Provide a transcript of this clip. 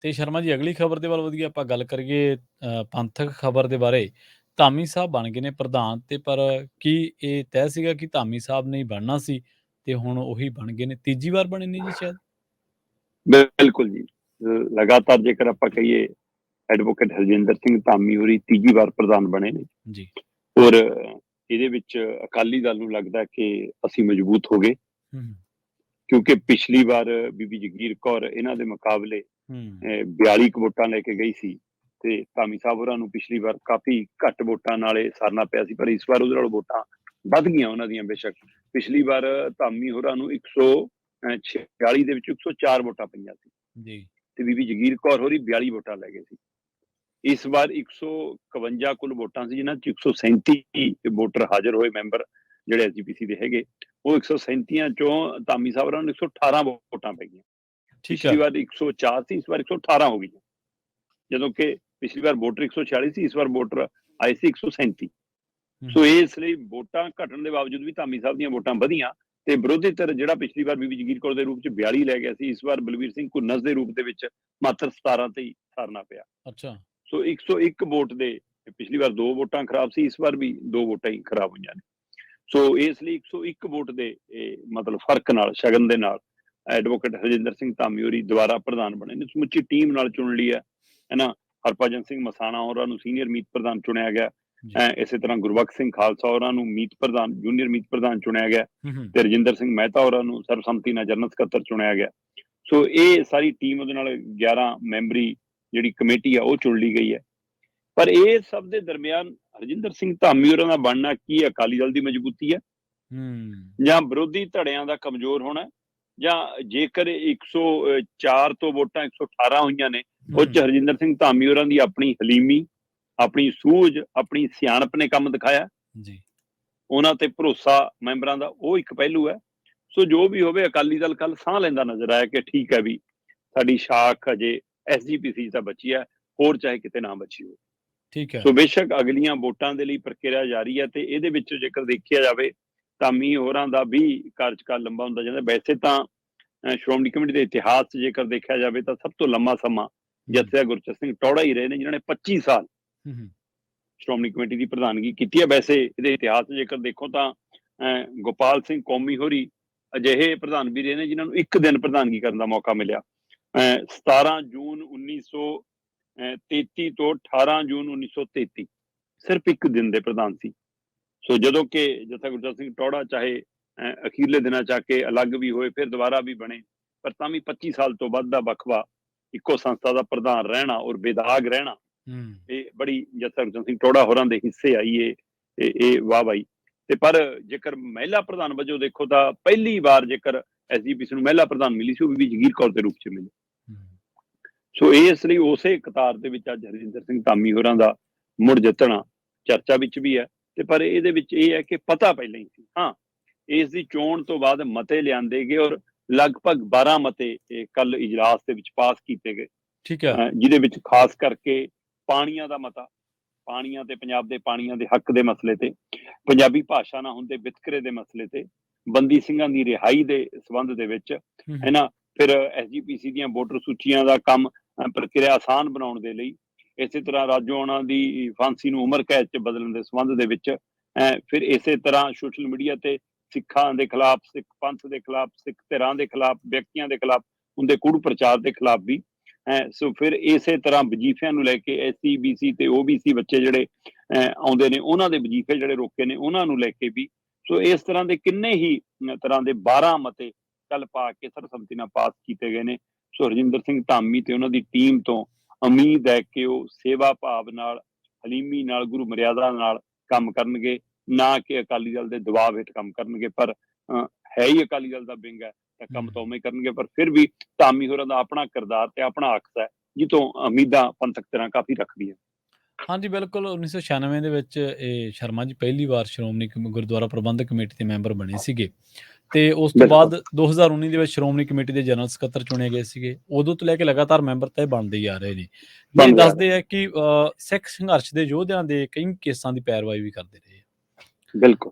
ਤੇ ਸ਼ਰਮਾ ਜੀ ਅਗਲੀ ਖਬਰ ਦੇ ਵੱਲ ਵਧੀਏ, ਆਪਾਂ ਗੱਲ ਕਰੀਏ ਪੰਥਕ ਖਬਰ ਦੇ ਬਾਰੇ। ਧਾਮੀ ਸਾਹਿਬ ਬਣ ਗਏ ਨੇ ਪ੍ਰਧਾਨ ਤੇ ਪਰ ਕੀ ਇਹ ਤੈਅ ਸੀਗਾ ਕਿ ਧਾਮੀ ਸਾਹਿਬ ਨੇ ਹੀ ਬਣਨਾ ਸੀ ਤੇ ਹੁਣ ਉਹੀ ਬਣ ਗਏ ਨੇ, ਤੀਜੀ ਵਾਰ ਬਣੇ ਨੇ ਜੀ ਸ਼ਾਇਦ? ਬਿਲਕੁਲ ਜੀ। ਲਗਾਤਾਰ ਜੇਕਰ ਆਪਾਂ ਕਹੀਏ ਐਡਵੋਕੇਟ ਹਰਜਿੰਦਰ ਸਿੰਘ ਧਾਮੀ ਹੋਰੀ ਤੀਜੀ ਵਾਰ ਪ੍ਰਧਾਨ ਬਣੇ ਨੇ ਜੀ। ਔਰ ਇਹਦੇ ਵਿੱਚ ਅਕਾਲੀ ਦਲ ਨੂੰ ਲੱਗਦਾ ਕਿ ਅਸੀਂ ਮਜ਼ਬੂਤ ਹੋ ਗਏ, ਕਿਉਂਕਿ ਪਿਛਲੀ ਵਾਰ ਬੀਬੀ ਜਗੀਰ ਕੌਰ ਇਹਨਾਂ ਦੇ ਮੁਕਾਬਲੇ 42 ਕੁ ਵੋਟਾਂ ਲੈ ਕੇ ਗਈ ਸੀ ਤੇ ਧਾਮੀ ਸਾਹਿਬ ਹੋਰਾਂ ਨੂੰ ਪਿਛਲੀ ਵਾਰ ਕਾਫੀ ਘੱਟ ਵੋਟਾਂ ਨਾਲੇ ਸਰਨਾ ਪਿਆ ਸੀ, ਪਰ ਇਸ ਵਾਰ ਉਹਦੇ ਨਾਲ ਵੋਟਾਂ ਵੱਧ ਗਈਆਂ ਉਹਨਾਂ ਦੀਆਂ। ਬੇਸ਼ੱਕ ਪਿਛਲੀ ਵਾਰ ਧਾਮੀ ਹੋਰਾਂ ਨੂੰ 146 ਦੇ ਵਿੱਚ 104 ਵੋਟਾਂ ਪਈਆਂ ਸੀ ਜੀ ਤੇ ਬੀਬੀ ਜਗੀਰ ਕੌਰ ਹੋਰੀ 42 ਵੋਟਾਂ ਲੈ ਗਏ ਸੀ। ਇਸ ਵਾਰ 151 ਕੁੱਲ ਵੋਟਾਂ ਸੀ, ਜਿਨ੍ਹਾਂ 'ਚ 137 ਵੋਟਰ ਹਾਜ਼ਰ ਹੋਏ, ਮੈਂਬਰ ਜਿਹੜੇ ਐਸਜੀਪੀਸੀ ਦੇ ਹੈਗੇ। ਉਹ 137 ਚੋਂ ਧਾਮੀ ਸਾਹਿਬ ਹੋਰਾਂ ਨੂੰ 118 ਵੋਟਾਂ ਪੈ ਗਈਆਂ। ਪਿਛਲੀ ਵਾਰ 104 ਸੀ, ਇਸ ਵਾਰ 118 ਹੋ ਗਈਆਂ, ਜਦੋਂ ਕਿ ਪਿਛਲੀ ਵਾਰ ਵੋਟਰ 146 ਸੀ, ਇਸ ਵਾਰ ਵੋਟਰ ਆਏ ਸੀ 137। ਸੋ ਇਸ ਲਈ ਵੋਟਾਂ ਘਟਣ ਦੇ ਬਾਵਜੂਦ ਵੀ ਧਾਮੀ ਸਾਹਿਬ ਦੀਆਂ ਵੋਟਾਂ ਵਧੀਆਂ ਤੇ ਵਿਰੋਧੀ ਧਿਰ ਜਿਹੜਾ ਪਿਛਲੀ ਵਾਰ ਬੀਬੀ ਜਗੀਰ ਕੌਰ ਦੇ ਰੂਪ 'ਚ 42 ਲੈ ਗਿਆ ਸੀ, ਇਸ ਵਾਰ ਬਲਵੀਰ ਸਿੰਘ ਘੁੰਨਸ ਦੇ ਰੂਪ ਦੇ ਵਿੱਚ ਮਾਤਰ 17 ਤੇ ਹੀ ਸਰਨਾ ਪਿਆ। ਅੱਛਾ। ਸੋ 101 ਵੋਟ ਦੇ, ਪਿਛਲੀ ਵਾਰ 2 ਵੋਟਾਂ ਖਰਾਬ ਸੀ, ਇਸ ਵਾਰ ਵੀ 2 ਵੋਟਾਂ ਹੀ ਖਰਾਬ ਹੋਈਆਂ ਨੇ। ਸੋ ਇਸ ਲਈ 101 ਵੋਟ ਦੇ ਮਤਲਬ ਫਰਕ ਨਾਲ, ਸ਼ਗਨ ਦੇ ਨਾਲ ਐਡਵੋਕੇਟ ਹਰਜਿੰਦਰ ਸਿੰਘ ਧਾਮੀ ਹੋਰੀ ਦੁਬਾਰਾ ਪ੍ਰਧਾਨ ਬਣੇ ਨੇ। ਸਮੁੱਚੀ ਟੀਮ ਨਾਲ ਚੁਣ ਲਈ ਹੈ ਨਾ। ਹਰਭਜਨ ਸਿੰਘ ਮਸਾਣਾ ਹੋਰਾਂ ਨੂੰ ਸੀਨੀਅਰ ਮੀਤ ਪ੍ਰਧਾਨ ਚੁਣਿਆ ਗਿਆ। ਇਸੇ ਤਰ੍ਹਾਂ ਗੁਰਬਖਸ਼ ਸਿੰਘ ਖਾਲਸਾ ਹੋਰਾਂ ਨੂੰ ਮੀਤ ਪ੍ਰਧਾਨ, ਜੂਨੀਅਰ ਮੀਤ ਪ੍ਰਧਾਨ ਚੁਣਿਆ ਗਿਆ ਤੇ ਰਜਿੰਦਰ ਸਿੰਘ ਮਹਿਤਾ ਹੋਰਾਂ ਨੂੰ ਸਰਬਸੰਮਤੀ ਨਾਲ ਜਨਰਲ ਸਕੱਤਰ ਚੁਣਿਆ ਗਿਆ। ਸੋ ਇਹ ਸਾਰੀ ਟੀਮ ਉਹਦੇ ਨਾਲ 11 ਮੈਂਬਰੀ ਜਿਹੜੀ ਕਮੇਟੀ ਆ ਉਹ ਚੁਣ ਲਈ ਗਈ ਹੈ। ਪਰ ਇਹ ਸਭ ਦੇ ਦਰਮਿਆਨ ਹਰਜਿੰਦਰ ਸਿੰਘ ਧਾਮੀ ਹੋਰਾਂ ਦਾ ਬਣਨਾ ਕੀ ਅਕਾਲੀ ਦਲ ਦੀ ਮਜ਼ਬੂਤੀ ਹੈ ਜਾਂ ਵਿਰੋਧੀ ਧੜਿਆਂ ਦਾ ਕਮਜ਼ੋਰ ਹੋਣਾ, ਜਾਂ ਜੇਕਰ 104 ਤੋਂ ਵੋਟਾਂ 118 ਹੋਈਆਂ ਨੇ, ਉਹ 'ਚ ਹਰਜਿੰਦਰ ਸਿੰਘ ਧਾਮੀ ਹੋਰਾਂ ਦੀ ਆਪਣੀ ਹਲੀਮੀ, ਆਪਣੀ ਸੂਝ, ਆਪਣੀ ਸਿਆਣਪ ਨੇ ਕੰਮ ਦਿਖਾਇਆ ਜੀ, ਉਹਨਾਂ ਤੇ ਭਰੋਸਾ ਮੈਂਬਰਾਂ ਦਾ, ਉਹ ਇੱਕ ਪਹਿਲੂ ਹੈ। ਸੋ ਜੋ ਵੀ ਹੋਵੇ, ਅਕਾਲੀ ਦਲ ਕੱਲ ਸਾਹ ਲੈਂਦਾ ਨਜ਼ਰ ਆਇਆ ਕਿ ਠੀਕ ਹੈ ਵੀ ਸਾਡੀ ਸ਼ਾਖ ਅਜੇ ਐਸਜੀਪੀਸੀ ਤਾਂ ਬਚੀ ਹੈ, ਹੋਰ ਚਾਹੇ ਕਿਤੇ ਨਾ ਬਚੀ ਹੋਵੇ। ਠੀਕ ਹੈ। ਸੋ ਬੇਸ਼ੱਕ ਅਗਲੀਆਂ ਵੋਟਾਂ ਦੇ ਲਈ ਪ੍ਰਕਿਰਿਆ ਜਾਰੀ ਹੈ ਤੇ ਇਹਦੇ ਵਿੱਚ ਜੇਕਰ ਦੇਖਿਆ ਜਾਵੇ ਧਾਮੀ ਹੋਰਾਂ ਦਾ ਵੀ ਕਾਰਜਕਾਲ ਲੰਬਾ ਹੁੰਦਾ ਜਾਂਦਾ। ਵੈਸੇ ਤਾਂ ਸ਼੍ਰੋਮਣੀ ਕਮੇਟੀ ਦੇ ਇਤਿਹਾਸ 'ਚ ਜੇਕਰ ਦੇਖਿਆ ਜਾਵੇ ਤਾਂ ਸਭ ਤੋਂ ਲੰਮਾ ਸਮਾਂ ਜਥੇਦਾਰ ਗੁਰਚਰਨ ਸਿੰਘ ਟੌੜਾ ਹੀ ਰਹੇ ਨੇ, ਜਿਨ੍ਹਾਂ ਨੇ 25 ਸਾਲ ਸ਼੍ਰੋਮਣੀ ਕਮੇਟੀ ਦੀ ਪ੍ਰਧਾਨਗੀ ਕੀਤੀ ਹੈ। ਵੈਸੇ ਇਹਦੇ ਇਤਿਹਾਸ 'ਚ ਜੇਕਰ ਦੇਖੋ ਤਾਂ ਗੋਪਾਲ ਸਿੰਘ ਕੌਮੀ ਹੋਰੀ ਅਜਿਹੇ ਪ੍ਰਧਾਨ ਵੀ ਰਹੇ ਨੇ ਜਿਨ੍ਹਾਂ ਨੂੰ ਇੱਕ ਦਿਨ ਪ੍ਰਧਾਨਗੀ ਕਰਨ ਦਾ ਮੌਕਾ ਮਿਲਿਆ। 17 ਜੂਨ 1933 ਤੋਂ 18 ਜੂਨ 1933 ਸਿਰਫ ਇੱਕ ਦਿਨ ਦੇ ਪ੍ਰਧਾਨ ਸੀ। ਸੋ ਜਦੋਂ ਕਿ ਜਥੇਦਾਰ ਗੁਰਚਰਨ ਸਿੰਘ ਟੌੜਾ ਚਾਹੇ ਅਖੀਰਲੇ ਦਿਨਾਂ 'ਚ ਆ ਕੇ ਅਲੱਗ ਵੀ ਹੋਏ, ਫਿਰ ਦੁਬਾਰਾ ਵੀ ਬਣੇ, ਪਰ ਤਾਂ ਵੀ 25 ਸਾਲ ਤੋਂ ਵੱਧ ਦਾ ਵਕਫਾ ਇੱਕੋ ਸੰਸਥਾ ਦਾ ਪ੍ਰਧਾਨ ਰਹਿਣਾ ਔਰ ਬੇਦਾਗ ਰਹਿਣਾ, ਇਹ ਬੜੀ ਜਥੇਦਾਰ ਗੁਰਚਰਨ ਸਿੰਘ ਟੌੜਾ ਹੋਰਾਂ ਦੇ ਹਿੱਸੇ ਆਈ ਇਹ ਵਾਹ ਬਾਈ। ਤੇ ਪਰ ਜੇਕਰ ਮਹਿਲਾ ਪ੍ਰਧਾਨ ਵਜੋਂ ਦੇਖੋ ਤਾਂ ਪਹਿਲੀ ਵਾਰ ਜੇਕਰ ਐਸਜੀਪੀਸੀ ਨੂੰ ਮਹਿਲਾ ਪ੍ਰਧਾਨ ਮਿਲੀ ਸੀ, ਉਹ ਬੀਬੀ ਜਗੀਰ ਕੌਰ ਦੇ ਰੂਪ 'ਚ ਮਿਲੀ। ਸੋ ਇਸ ਲਈ ਉਸੇ ਕਤਾਰ ਦੇ ਵਿੱਚ ਅੱਜ ਹਰਜਿੰਦਰ ਸਿੰਘ ਧਾਮੀ ਹੋਰਾਂ ਦਾ ਮੁੜ ਜਿੱਤਣਾ ਚਰਚਾ ਵਿੱਚ ਵੀ ਹੈ। ਤੇ ਪਰ ਇਹਦੇ ਵਿੱਚ ਇਹ ਹੈ ਕਿ ਪਤਾ ਪਹਿਲਾਂ ਹੀ ਸੀ। ਹਾਂ, ਇਸ ਦੀ ਚੋਣ ਤੋਂ ਬਾਅਦ ਮਤੇ ਲਿਆਂਦੇ ਗਏ ਔਰ ਲਗਭਗ 12 ਮਤੇ ਕੱਲ ਇਜਲਾਸ ਦੇ ਵਿੱਚ ਪਾਸ ਕੀਤੇ ਗਏ। ਠੀਕ ਹੈ। ਜਿਹਦੇ ਵਿੱਚ ਖਾਸ ਕਰਕੇ ਪਾਣੀਆਂ ਦਾ ਮਤਾ, ਪਾਣੀਆਂ ਤੇ ਪੰਜਾਬ ਦੇ ਪਾਣੀਆਂ ਦੇ ਹੱਕ ਦੇ ਮਸਲੇ ਤੇ, ਪੰਜਾਬੀ ਭਾਸ਼ਾ ਨਾ ਹੁੰਦੇ ਵਿਤਕਰੇ ਦੇ ਮਸਲੇ ਤੇ, ਬੰਦੀ ਸਿੰਘਾਂ ਦੀ ਰਿਹਾਈ ਦੇ ਸੰਬੰਧ ਦੇ ਵਿੱਚ ਹੈ ਨਾ, ਫਿਰ ਐਸਜੀਪੀਸੀ ਦੀਆਂ ਵੋਟਰ ਸੂਚੀਆਂ ਦਾ ਕੰਮ ਪ੍ਰਕਿਰਿਆ ਆਸਾਨ ਬਣਾਉਣ ਦੇ ਲਈ, ਇਸੇ ਤਰ੍ਹਾਂ ਰਾਜੋਆਣਾ ਦੀ ਫਾਂਸੀ ਨੂੰ ਉਮਰ ਕੈਦ 'ਚ ਬਦਲਣ ਦੇ ਸੰਬੰਧ ਦੇ ਵਿੱਚ, ਫਿਰ ਇਸੇ ਤਰ੍ਹਾਂ ਸੋਸ਼ਲ ਮੀਡੀਆ ਤੇ ਸਿੱਖਾਂ ਦੇ ਖਿਲਾਫ, ਸਿੱਖ ਪੰਥ ਦੇ ਖਿਲਾਫ, ਸਿੱਖ ਧਿਰਾਂ ਦੇ ਖਿਲਾਫ, ਵਿਅਕਤੀਆਂ ਦੇ ਖਿਲਾਫ ਹੁੰਦੇ ਕੂੜ ਪ੍ਰਚਾਰ ਦੇ ਖਿਲਾਫ ਵੀ। ਸੋ ਫਿਰ ਇਸੇ ਤਰ੍ਹਾਂ ਵਜੀਫਿਆਂ ਨੂੰ ਲੈ ਕੇ ਐਸਸੀ ਬੀਸੀ ਤੇ ਓਬੀਸੀ ਬੱਚੇ ਜਿਹੜੇ ਆਉਂਦੇ ਨੇ, ਉਹਨਾਂ ਦੇ ਵਜੀਫੇ ਜਿਹੜੇ ਰੋਕੇ ਨੇ, ਉਹਨਾਂ ਨੂੰ ਲੈ ਕੇ ਵੀ। ਸੋ ਇਸ ਤਰ੍ਹਾਂ ਦੇ ਕਿੰਨੇ ਹੀ ਤਰ੍ਹਾਂ ਦੇ 12 ਮਤੇ ਕੱਲ ਪਾ ਕੇ ਸਰਬਸੰਮਤੀ ਨਾਲ ਪਾਸ ਕੀਤੇ ਗਏ ਨੇ। ਸੋ ਹਰਜਿੰਦਰ ਸਿੰਘ ਧਾਮੀ ਤੇ ਉਹਨਾਂ ਦੀ ਟੀਮ ਤੋਂ ਉਮੀਦ ਹੈ ਕਿ ਉਹ ਸੇਵਾ ਭਾਵ ਨਾਲ, ਹਲੀਮੀ ਨਾਲ, ਗੁਰੂ ਮਰਿਆਦਾ ਨਾਲ ਕੰਮ ਕਰਨਗੇ, ਨਾ ਕਿ ਅਕਾਲੀ ਦਲ ਦੇ ਦਬਾਅ ਹੇਠ ਕੰਮ ਕਰਨਗੇ। ਪਰ ਹੈ ਹੀ ਅਕਾਲੀ ਦਲ ਦਾ ਵਿੰਗ ਹੈ ਤਾਂ ਕੰਮ ਤਾਂ ਉਵੇਂ ਕਰਨਗੇ, ਪਰ ਫਿਰ ਵੀ ਧਾਮੀ ਹੋਰਾਂ ਦਾ ਆਪਣਾ ਕਿਰਦਾਰ ਤੇ ਆਪਣਾ ਅਕਸ ਹੈ, ਜਿੱਥੋਂ ਉਮੀਦਾਂ ਪੰਥਕ ਤਰ੍ਹਾਂ ਕਾਫੀ ਰੱਖਦੀਆਂ। ਹਾਂਜੀ ਬਿਲਕੁਲ। 1996 ਦੇ ਵਿੱਚ ਇਹ ਸ਼ਰਮਾ ਜੀ ਪਹਿਲੀ ਵਾਰ ਸ਼੍ਰੋਮਣੀ ਗੁਰਦੁਆਰਾ ਪ੍ਰਬੰਧਕ ਕਮੇਟੀ ਦੇ ਮੈਂਬਰ ਬਣੇ ਸੀਗੇ ਤੇ ਉਸ ਤੋਂ ਬਾਅਦ 2019 ਦੇ ਵਿੱਚ ਸ਼੍ਰੋਮਣੀ ਕਮੇਟੀ ਦੇ ਜਨਰਲ ਸਕੱਤਰ ਚੁਣੇ ਗਏ ਸੀਗੇ। ਉਦੋਂ ਤੋਂ ਲੈ ਕੇ ਲਗਾਤਾਰ ਮੈਂਬਰ ਤਾਂ ਬਣਦੇ ਹੀ ਆ ਰਹੇ ਨੇ। ਇਹ ਦੱਸਦੇ ਆ ਕਿ ਸਿੱਖ ਸੰਘਰਸ਼ ਦੇ ਯੋਧਿਆਂ ਦੇ ਕਈ ਕੇਸਾਂ ਦੀ ਪੈਰਵਾਈ ਵੀ ਕਰਦੇ ਰਹੇ। ਬਿਲਕੁਲ